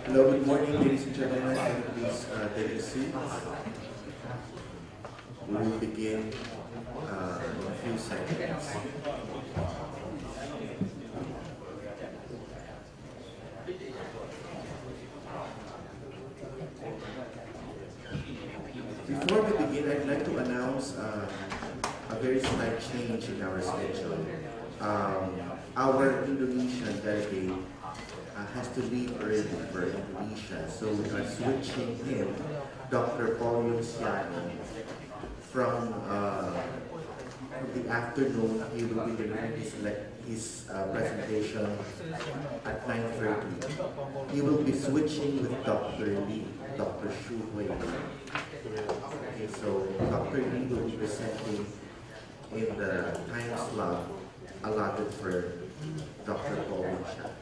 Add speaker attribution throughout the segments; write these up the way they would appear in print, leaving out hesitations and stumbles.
Speaker 1: Hello, good morning, ladies and gentlemen. Please take a seat. We will begin in a few seconds. Before we begin, I'd like to announce a very slight change in our schedule. Our Indonesian delegate has to leave early for Indonesia, so we are switching him, Dr. Paul Yeou-Liang, from the afternoon. He will be delivering his presentation at 9:30. He will be switching with Dr. Lee, Dr. Shu Hui. Okay, so Dr. Lee will be presenting in the time slot allotted for Dr. Paul Yeou-Liang.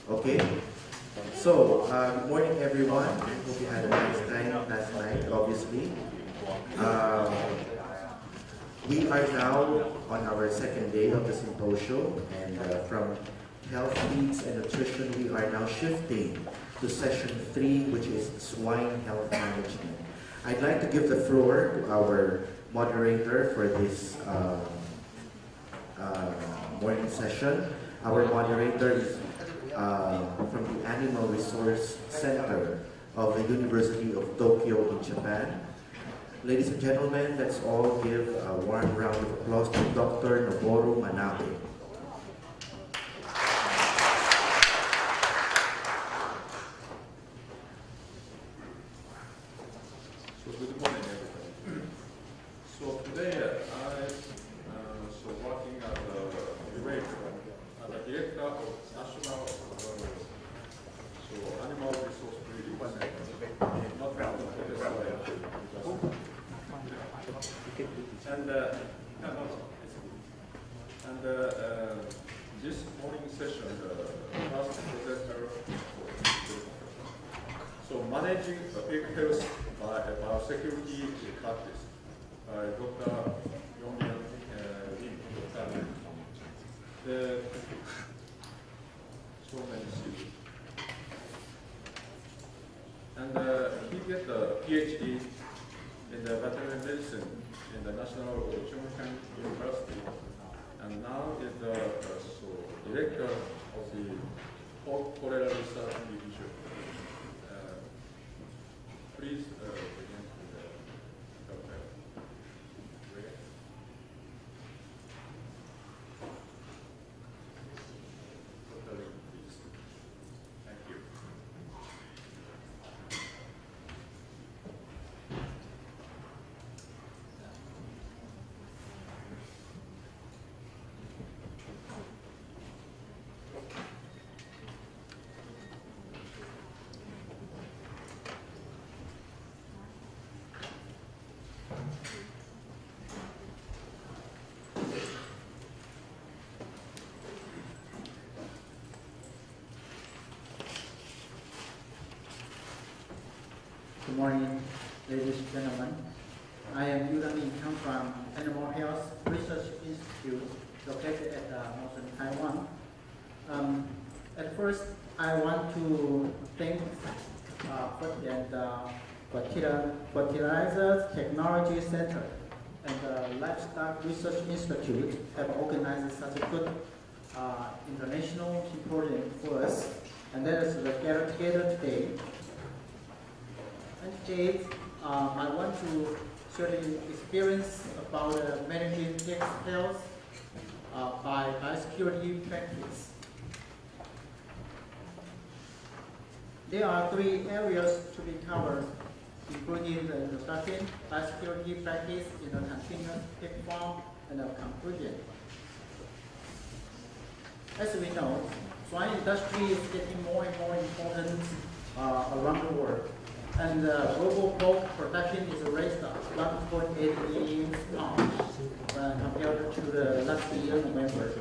Speaker 1: Okay, so good morning everyone. Hope you had a nice time last night, obviously. We are now on our second day of the symposium, and from health needs and nutrition, we are now shifting to session 3, which is swine health management. I'd like to give the floor to our moderator for this morning session. Our moderator is from the Animal Resource Center of the University of Tokyo in Japan. Ladies and gentlemen, let's all give a warm round of applause to Dr. Noboru Manabe.
Speaker 2: So good morning, everybody. So today I'm working as a director of National Animal Resource Breeding Center, not this morning session, first presenter. So managing pig health by biosecurity practice by Dr. Yeou-Liang, so many students. And he get a PhD in the veterinary medicine in the National Chung-Hsing University, and now is the director of the Pork Cholera Research Division. Please begin with the doctor. Dr. Lee, please. Thank you.
Speaker 3: Good morning, ladies and gentlemen. I am Yeou-Liang from Animal Health Research Institute located at northern Taiwan. At first, I want to thank Fertilizer Technology Center and the Livestock Research Institute have organized such a good international symposium for us, and that is together today. And today, I want to share the experience about managing pig health by biosecurity practice. There are 3 areas to be covered, including the introduction, biosecurity practice in a continuous pig farm, and a conclusion. As we know, swine industry is getting more and more important around the world. And global pork production is raised 1.8 million pounds compared to the last year, November.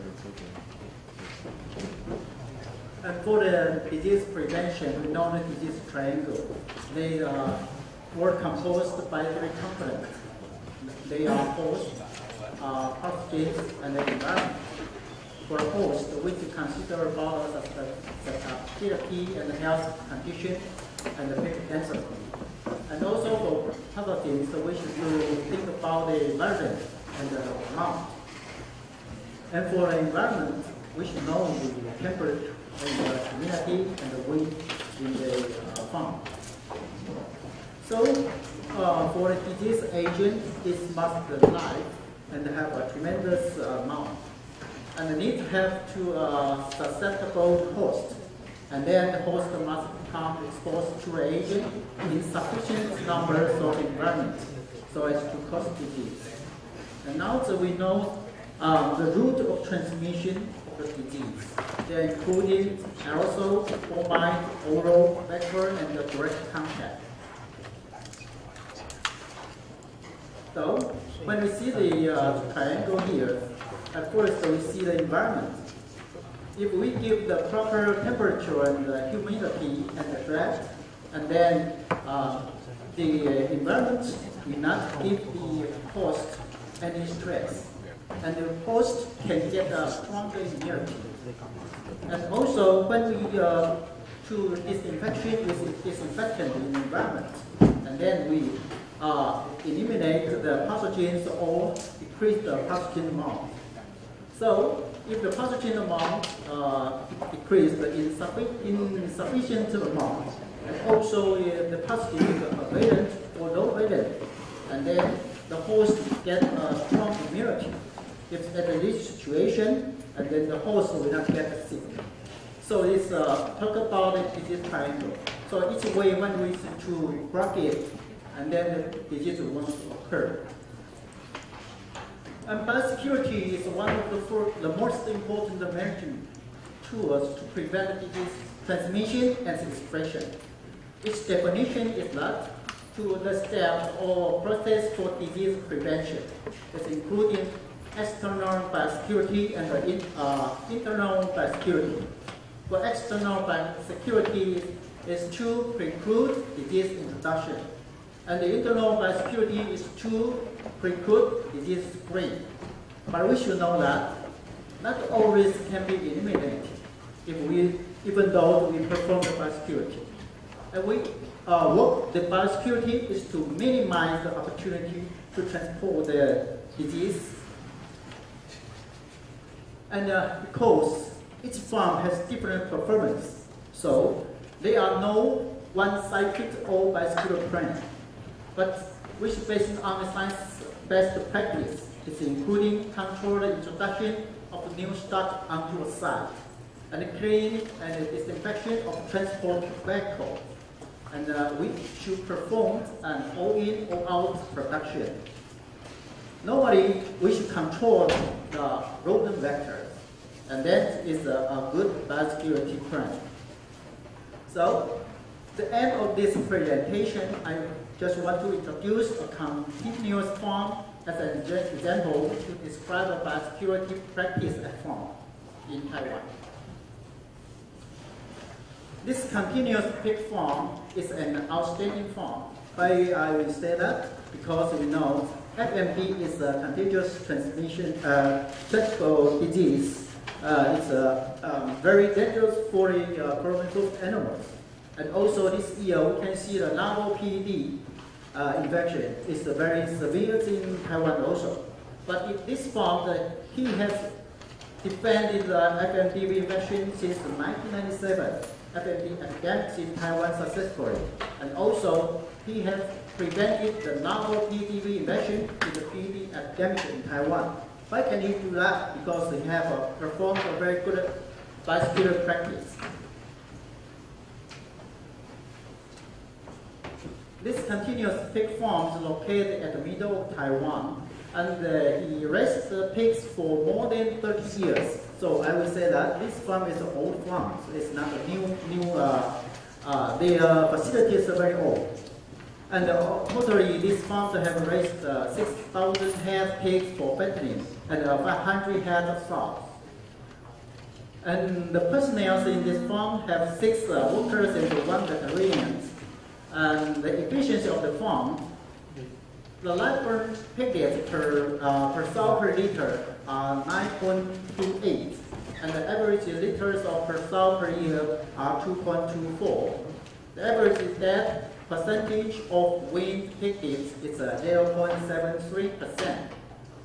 Speaker 3: And for the disease prevention, we know the disease triangle. They were composed by 3 components. They are host, pathogens, and the environment. For host, which consider about the fertility and health condition and the pig density. And also for pathogens, so we should think about the environment and the amount. And for the environment, we should know the temperature and the humidity and the wind in the farm. So for a disease agent, it must live and have a tremendous amount. And need to have to susceptible host. And then the host must become exposed to the agent in sufficient numbers of environment so as to cause disease. And now that we know the route of transmission of the disease. They are including aerosol, formite, oral, vector, and the direct contact. So when we see the triangle here, at first we see the environment. If we give the proper temperature and the humidity and the draft, and then the environment will not give the host any stress, and the host can get a stronger immunity. And also, when we do disinfection with disinfectant in the environment, and then we eliminate the pathogens or decrease the pathogen amount. So, if the pathogen amount decreased in sufficient amount, and also if the pathogen is valent or low valent, and then the host get a strong immunity. If at this situation, and then the host will not get sick. So it's talk about the disease triangle. So each way when we see to block it, and then the disease won't occur. And biosecurity is one of the most important management tools to prevent disease transmission and expression. Its definition is that to the step or process for disease prevention. It's including external biosecurity and internal biosecurity. For external biosecurity is to preclude disease introduction. And the internal biosecurity is to preclude disease spread. But we should know that not all risks can be eliminated even though we perform the biosecurity. And the biosecurity is to minimize the opportunity to transport the disease. And because each farm has different performance, so there are no one-size-fits-all biosecurity plan. But which based on the science-based practice is including controlled introduction of new stock onto a site, and the cleaning and disinfection of transport vehicles. And we should perform an all-in, all-out production. Normally, we should control the rodent vectors, and that is a good biosecurity plan. So, the end of this presentation, I just want to introduce a continuous farm as an example to describe a biosecurity practice at farm in Taiwan. This continuous pig farm is an outstanding farm. Why I will say that? Because we know FMD is a contagious transmission, surgical disease. It's very dangerous for the chloromethyl animals. And also this year, we can see the NARO PED infection is very severe in Taiwan also. But if this farm, he has defended the FMD infection since 1997, FMD epidemics in Taiwan successfully. And also, he has prevented the NARO PED infection in the PED epidemic in Taiwan. Why can he do that? Because they have performed a very good biosecurity practice. This continuous pig farm is located at the middle of Taiwan, and he raised the pigs for more than 30 years. So I would say that this farm is an old farm, so it's not a new the facilities are very old. And totally this farm have raised 6,000 head pigs for fattening and 500 head of stock. And the personnel in this farm have 6 workers and 1 veterinarian. And the efficiency of the farm, the live bird pig per sow per liter are 9.28, and the average liters of per sow per year are 2.24. The average death percentage of weaned piglets is 0.73%.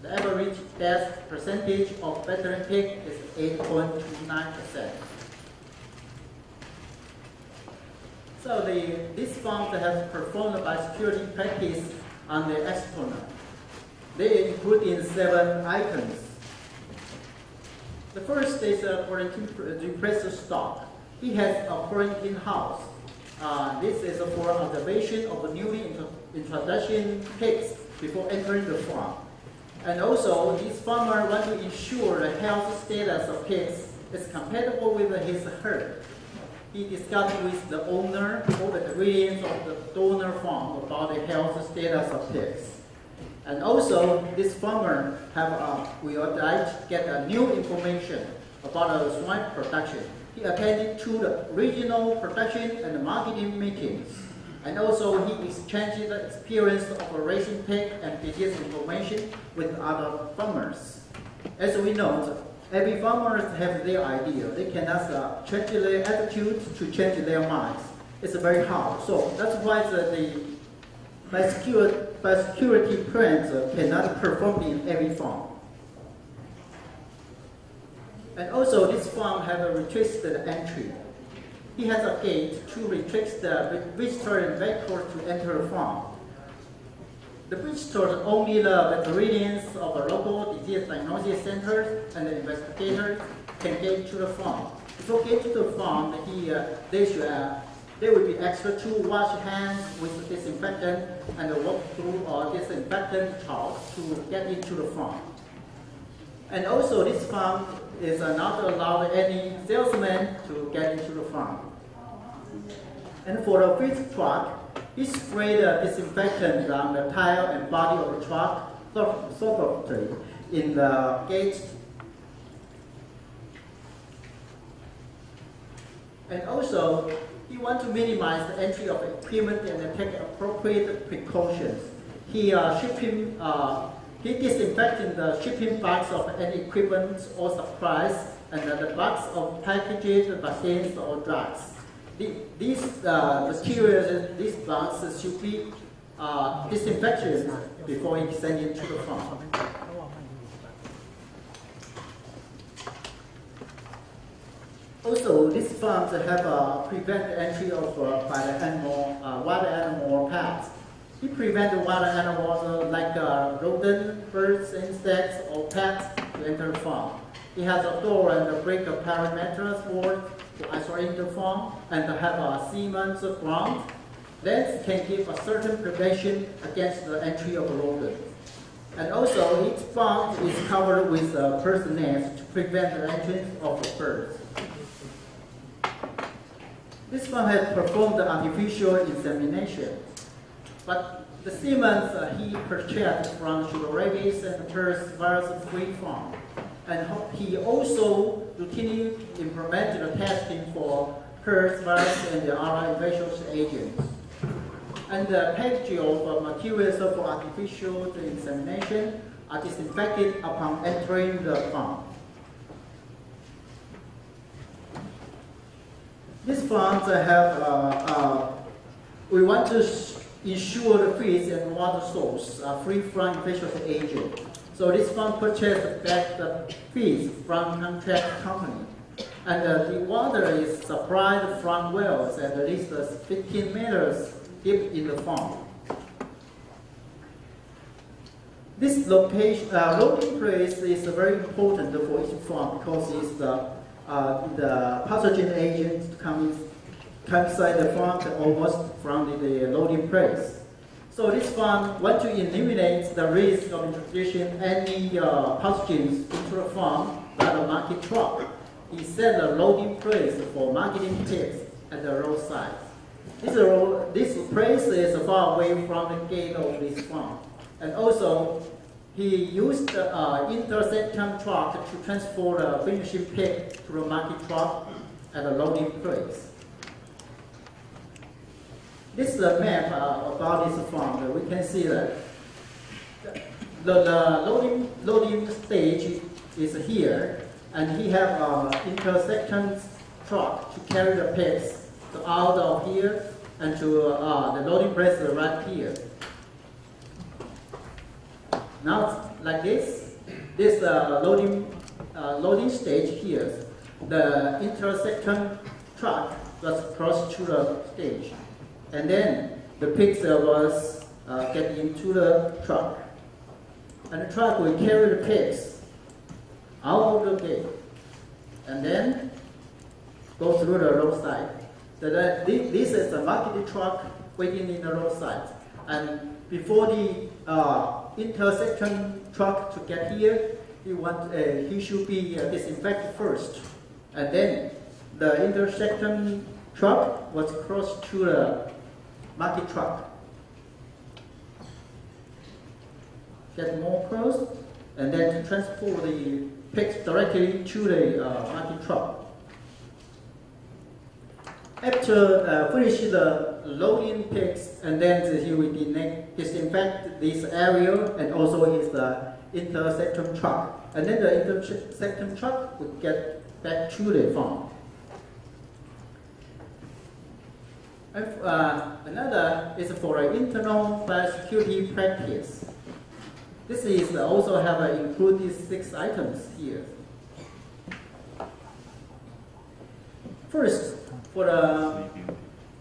Speaker 3: The average death percentage of veteran pig is 8.29%. So this farm has performed biosecurity practice on the external. They include in 7 items. The first is a quarantine repressor stock. He has a quarantine house. This is for observation of the newly introduction pigs before entering the farm. And also, this farmer wants to ensure the health status of pigs is compatible with his herd. He discussed with the owner or the veterinarians of the donor farm about the health status of pigs. And also, this farmer we would like to get new information about the swine production. He attended to the regional production and marketing meetings. And also, he exchanged the experience of raising pig and disease information with other farmers. As we know, every farmer has their idea. They cannot change their attitude to change their minds. It's very hard. So that's why the biosecurity plans cannot perform in every farm. And also, this farm has a restricted entry. He has a gate to restrict the visitor and vector to enter the farm. The visitors, only the veterinarians of the local disease diagnosis centers and the investigators can get to the farm. Before getting to the farm, they will be extra to wash hands with disinfectant and walk through disinfectant chalk to get into the farm. And also, this farm is not allowed any salesman to get into the farm. And for the feed truck, he sprayed disinfectant on the tire and body of the truck thoroughly in the gate. And also, he wants to minimize the entry of equipment and take appropriate precautions. He disinfected the shipping box of any equipment or supplies and the box of packages, vaccines, or drugs. These materials, these boxes should be disinfected before he sent it to the farm. Also, these farms have prevent the entry of by the wild animal pets. He prevents wild animals like rodents, birds, insects, or pets to enter the farm. He has a door and a brick of perimeter wall to isolate the farm and to have a cement ground. That can give a certain protection against the entry of rodents. And also, each farm is covered with bird nets to prevent the entrance of the birds. This farm has performed the artificial insemination, but the semen he purchased from sugar rabies and PRRS virus-free farm. And he also routinely implemented the testing for PRRS virus and the other infectious agents. And the package of materials for artificial insemination are disinfected upon entering the farm. These farms have, we want to ensure the feeds and water source are free from infectious agents. So this farm purchased back the feeds from contract company. And the water is supplied from wells at least 15 meters deep in the farm. This location, loading place is very important for each farm because it's the pathogen agents come inside the farm almost from the loading place. So this farm wants to eliminate the risk of introducing any pathogens into the farm by the market truck. He set a loading place for marketing pigs at the roadside. This place is far away from the gate of this farm. And also, he used the intersection truck to transport the finishing pig to the market truck at the loading place. This is a map about this farm. We can see that the loading stage is here, and he have an intersection truck to carry the pigs out of here and to the loading place right here. Now, like this loading stage here, the intersection truck was crossed to the stage, and then the pigs was get into the truck, and the truck will carry the pigs out of the gate, and then go through the roadside. So this is a marketing truck waiting in the roadside, and before the intersection truck to get here, he should be disinfected first, and then the intersection truck was crossed to the market truck. Get more close, and then to transport the pigs directly to the market truck. After finishing the loading pigs, and then he will disinfect this area and also his intersection truck. And then the intersection truck will get back to the farm. And another is for an internal biosecurity practice. This is also have included 6 items here. First, for the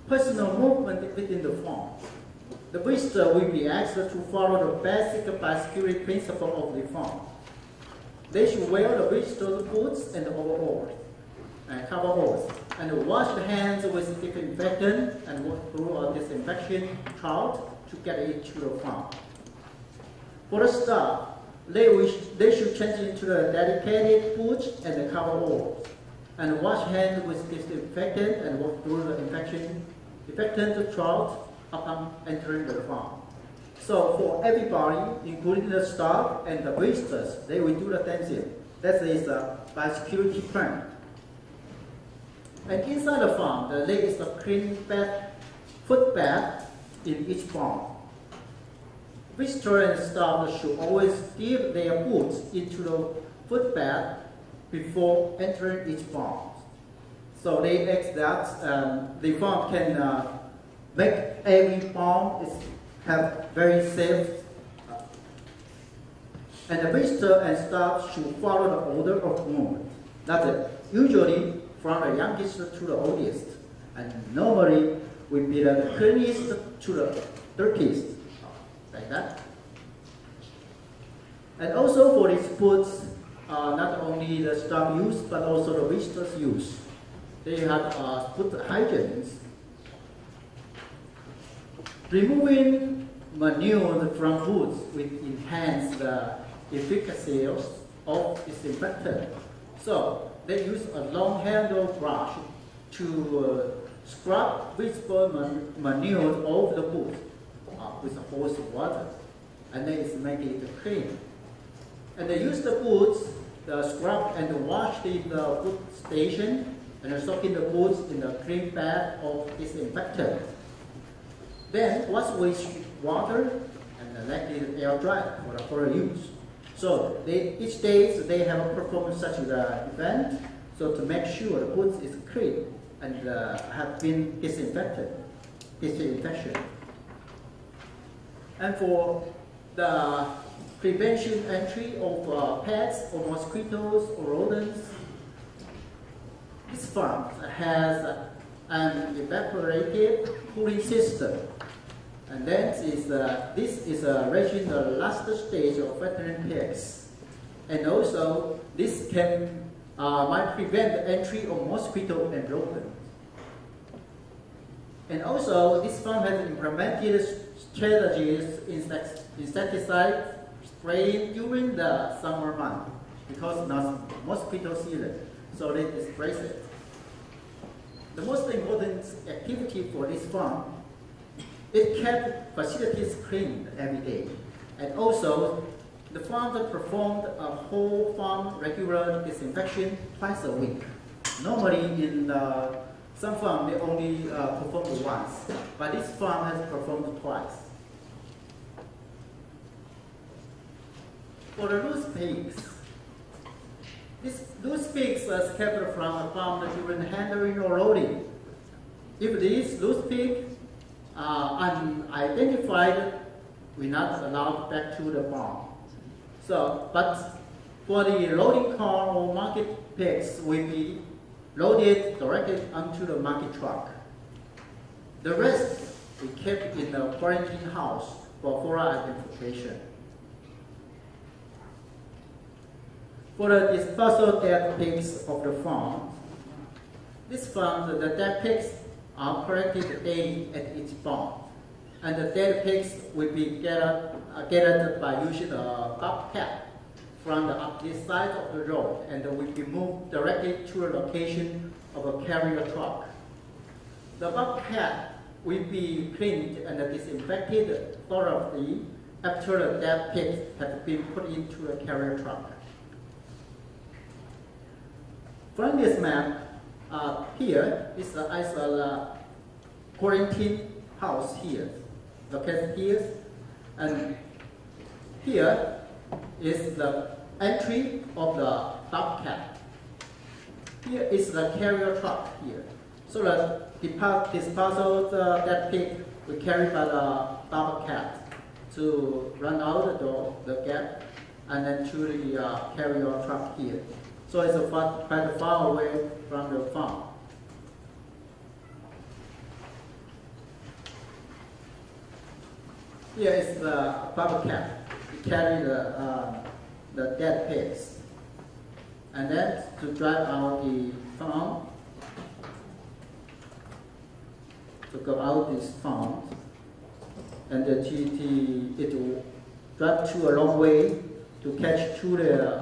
Speaker 3: personal movement within the farm, the visitor will be asked to follow the basic biosecurity principle of the farm. They should wear the visitor's boots and overalls, and coveralls, and wash the hands with disinfectant and walk through a disinfection trout to get into the farm. For the staff, they should change into the dedicated boots and the coveralls, and wash hands with disinfectant and walk through the infectant trout upon entering the farm. So for everybody, including the staff and the visitors, they will do the same thing. That is a biosecurity plan. And inside the farm, there is a clean foot bath in each farm. Visitors and staff should always dip their boots into the foot bath before entering each farm. So they ask that the farm can make every farm have very safe. And the visitor and staff should follow the order of movement. That's it. Usually from the youngest to the oldest. And normally will be the cleanest to the dirtiest. Like that. And also for these boots, not only the staff use, but also the visitors use. They have foot hygiene. Removing manure from boots will enhance the efficacy of disinfectant. So they use a long handled brush to scrub visible manure off the boot with a hose of water, and then it's making it clean. And they use the boots, scrub and wash in the boot station, and soak in the boots in the clean bath of disinfectant. Then wash with water and let it air dry for use. So each day they have performed such an event, so to make sure the boots is clean and have been disinfected, disinfection. And for the prevention entry of pets or mosquitoes or rodents, this farm has an evaporative cooling system. And then this is reaching the last stage of veterinary pigs. And also, this might prevent the entry of mosquito and rodent. And also, this farm has implemented strategies insecticide spraying during the summer month because not mosquito season, so they spray it. The most important activity for this farm, it kept facilities clean every day, and also the farm performed a whole farm regular disinfection twice a week. Normally in some farm they only perform once, but this farm has performed twice. For the loose pigs, Those pigs are scattered from a farm during handling or loading. If these loose pigs are unidentified, we're not allowed back to the farm. So, but for the loading car or market pigs will be loaded directly onto the market truck. The rest we kept in the quarantine house for thorough identification. For the disposal dead pigs of the farm, this farm, the dead pigs are collected daily at each farm, and the dead pigs will be gathered by using a bobcat from the opposite side of the road, and will be moved directly to the location of a carrier truck. The bobcat will be cleaned and disinfected thoroughly after the dead pigs have been put into the carrier truck. From this map, here is the quarantine house here, located here, and here is the entry of the bobcat. Here is the carrier truck here. So the disposal of that pig we carry by the bobcat to run out the door, the gap, and then to the carrier truck here. So it's quite far away from the farm. Here is the bobcat. We carry the dead pigs, and then to drive out the farm, to go out this farm, and it will drive to a long way to catch to the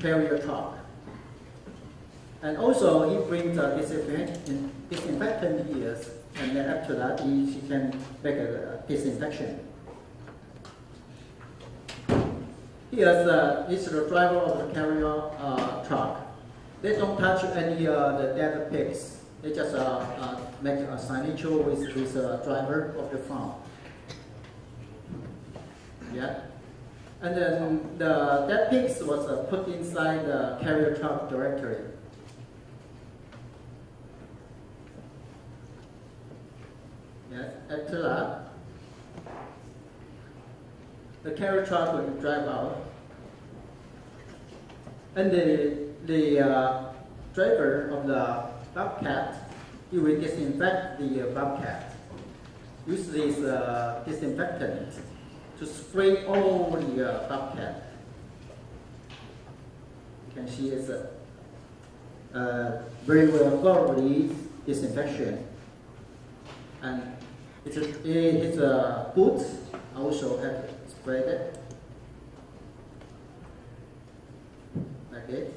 Speaker 3: carrier truck. And also he brings a disinfectant here, and then after that she can make a disinfection. Here is the driver of the carrier truck. They don't touch any the dead pigs. They just make a signage with the driver of the farm. Yeah. And then the dead pigs was put inside the carrier truck directly. Yes. After that, the carrier truck will drive out, and the driver of the bobcat, he will disinfect the bobcat. Use this disinfectant to spray all the bobcat. You can see it's very well thoroughly disinfection, and his boots also have sprayed it like this.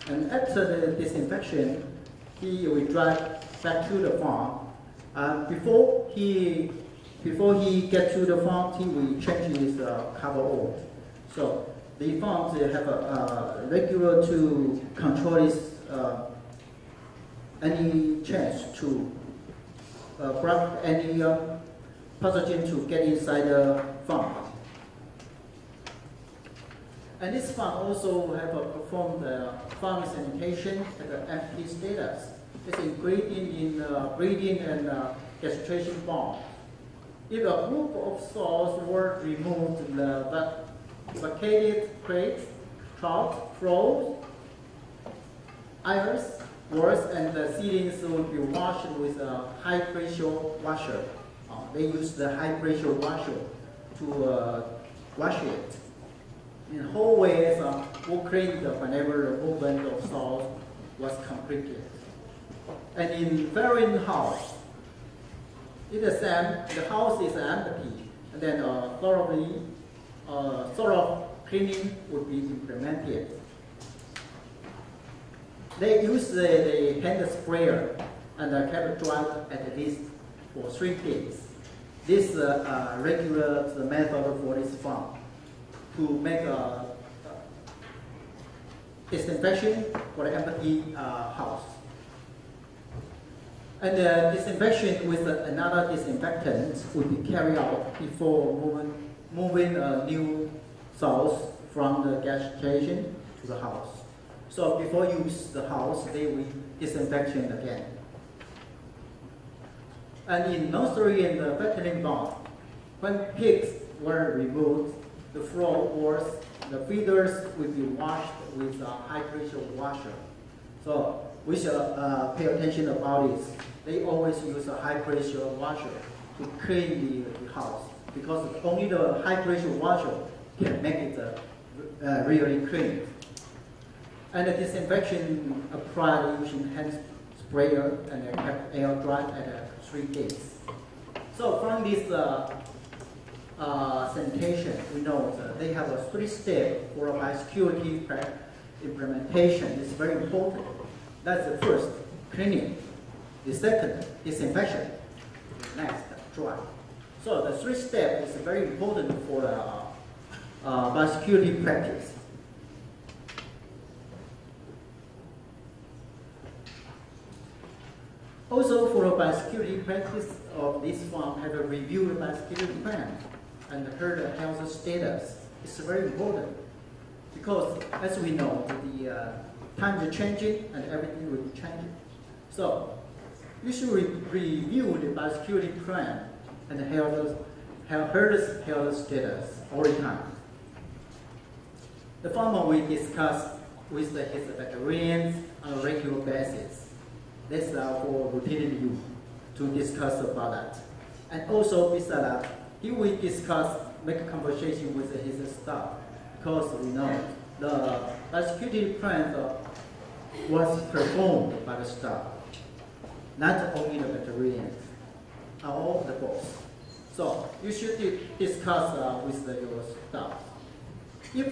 Speaker 3: And after the disinfection, he will drive back to the farm. Before he gets to the farm, he will change his cover oil. So the farms they have a regular to control this any chance to block any pathogen to get inside the farm. And this farm also have performed farm sanitation at the empty status. It's ingredient in breeding and castration barn. If a group of sows were removed, the vacated crates, trout, frogs, iris, worse, and the ceilings will be washed with a high pressure washer. They use the high pressure washer to wash it. In hallways were cleaned whenever the movement of soils was completed. And in varying house, it is the house is empty, and then thorough cleaning would be implemented. They use the hand sprayer and kept dry at least for 3 days. This regular method for this farm to make a disinfection for the empty house. And the disinfection with another disinfectant will be carried out before moving new soils from the gas station to the house. So before you use the house, they will disinfection again. And in nursery and the fattening barn, when pigs were removed, the floor was, the feeders will be washed with a high pressure washer. So we should pay attention about this. They always use a high pressure washer to clean the house, because only the high pressure washer can make it really clean. And the disinfection applied using hand sprayer and kept air dry at 3 days. So from this sanitation, we know that they have a 3-step for a biosecurity implementation. It's very important. That's the first, cleaning. The second, disinfection. Next, dry. So the 3-step is very important for biosecurity practice. Also, for a biosecurity practice of this farm, have a review the biosecurity plan and heard the health status. It's very important because, as we know, the times are changing and everything will be changing. So, you should review the biosecurity plan and herd health status all the time. The farmer will discuss with his veterinarians on a regular basis. That's for routine use to discuss about that. And also, besides that, he will discuss, make a conversation with his staff, because we know the biosecurity plan was performed by the staff, not only the veterinarians, all the boss. So you should discuss with your staff. If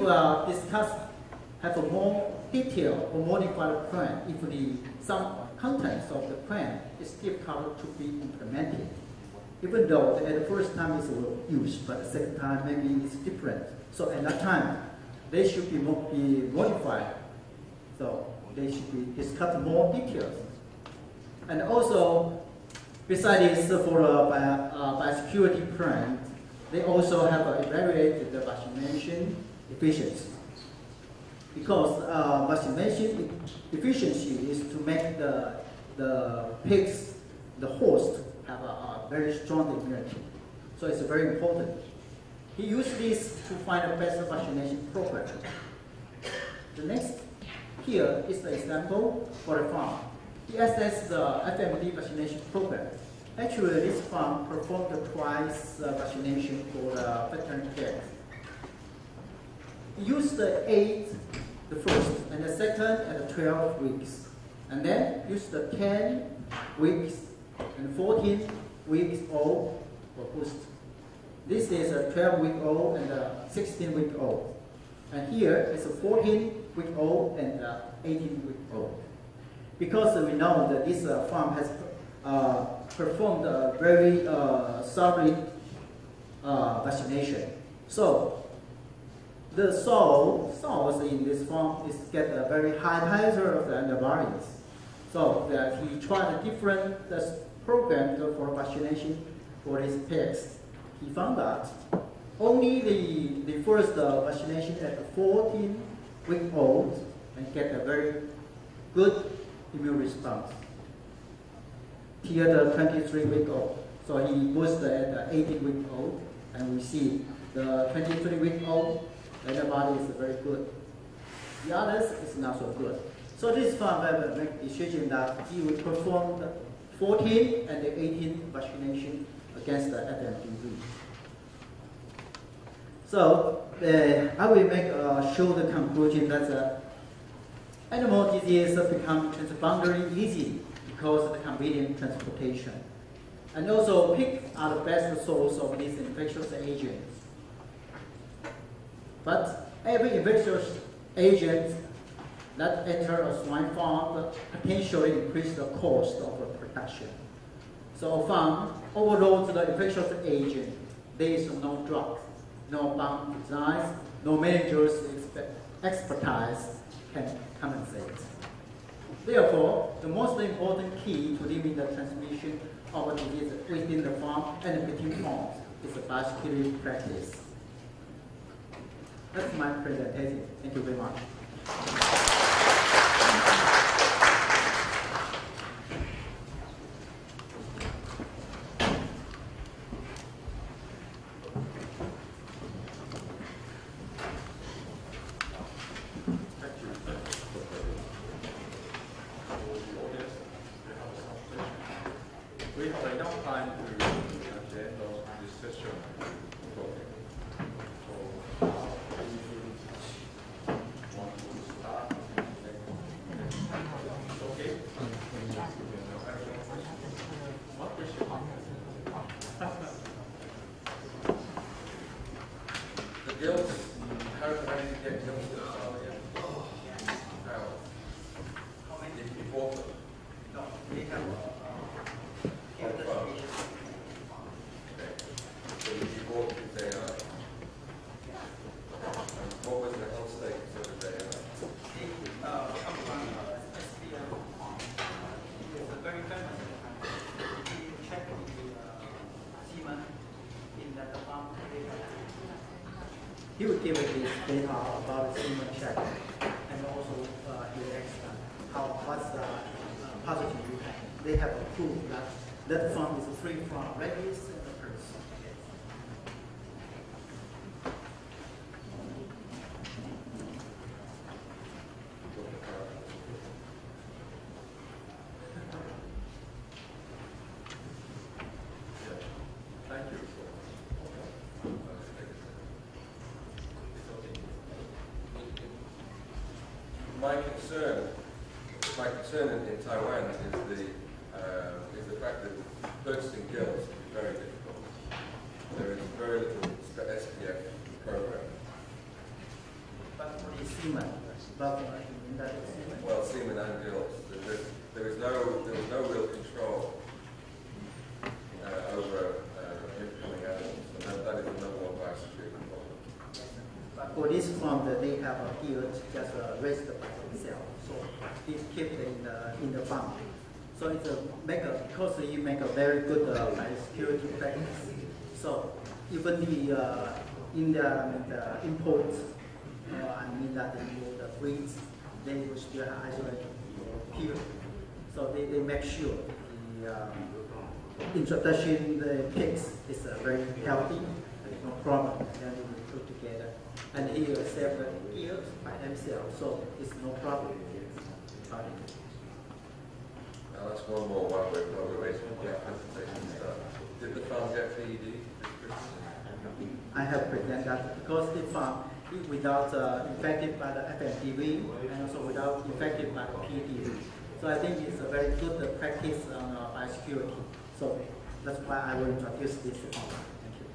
Speaker 3: discuss have a more detailed or modified plan, if some contents of the plan is difficult to be implemented, even though at the first time it's used, but the second time maybe it's different. So at that time, they should be modified. So they should be discussed more details. And also, besides this, for a biosecurity plan, they also have evaluated the vaccination efficiency. Because vaccination efficiency is to make the pigs, the host, have a very strong immunity. So it's very important. He used this to find the best vaccination program. The next here is the example for the farm. He assessed the FMD vaccination program. Actually, this farm performed twice vaccination for the veterinary care. He used the 8, the first, and the second at the 12 weeks. And then used the 10 weeks and 14 weeks old for boost. This is a 12-week-old and a 16-week-old. And here is a 14-week-old and a 18-week-old. Because we know that this farm has performed a very solid vaccination. So the sows in this farm is get a very high titer of the antibodies. So that he tried a different program for vaccination for his pigs. He found that only the first vaccination at 14-week-old and get a very good immune response till the 23-week-old. So he boosted at the 18-week-old, and we see the 23-week-old antibody is very good. The others is not so good. So this farm will make a decision that he will perform the 14 and the 18 vaccination against the FMDV. So I will show the conclusion that animal disease become transboundary easy because of the convenient transportation. And also pigs are the best source of these infectious agents. But every infectious agent that enter a swine farm potentially increase the cost of production. So a farm overloads the infectious agent. There is no drug, no bomb designs, no manager's expertise can compensate. Therefore, the most important key to limit the transmission of a disease within the farm and between farms is a biosecurity practice. That's my presentation. Thank you very much.
Speaker 2: We have enough time to at the end of this session talking. So want to start? Okay. What question?
Speaker 4: The gills, how do you get gills to the start again? How many did you bought them?
Speaker 3: No, we have
Speaker 4: So you bought the what was the health status of the
Speaker 3: It's a very famous. If you check the semen in that farm, he will give us this data about the semen check, and also he will explain what's the pathogen you have. They have a proof that that farm is free from rabies and the herpes.
Speaker 2: Thank you.
Speaker 4: My concern in Taiwan is the fact that purchasing gills is very difficult. There is very little SPF program.
Speaker 3: But for the semen, but in that semen.
Speaker 4: Well, semen and gills. There is no real control over incoming animals, and that is the number one biosecurity problem.
Speaker 3: But for this farm, they have a field just raised by themselves, so it kept in the farm. So it's because you make a very good biosecurity practice. So even the imports, I mean that the breeds, they will still isolate period. So they make sure the introduction the pigs is very healthy, no problem. Then they will put together, and here several years by themselves, so it's no problem.
Speaker 4: I'll ask one more while we're waiting for the presentation to start. Did the farm get PED?
Speaker 3: I have presented that because the farm without infected by the FMTV and also without infected by the PED. So I think it's a very good practice on biosecurity. So that's why I will introduce this farm. Thank you.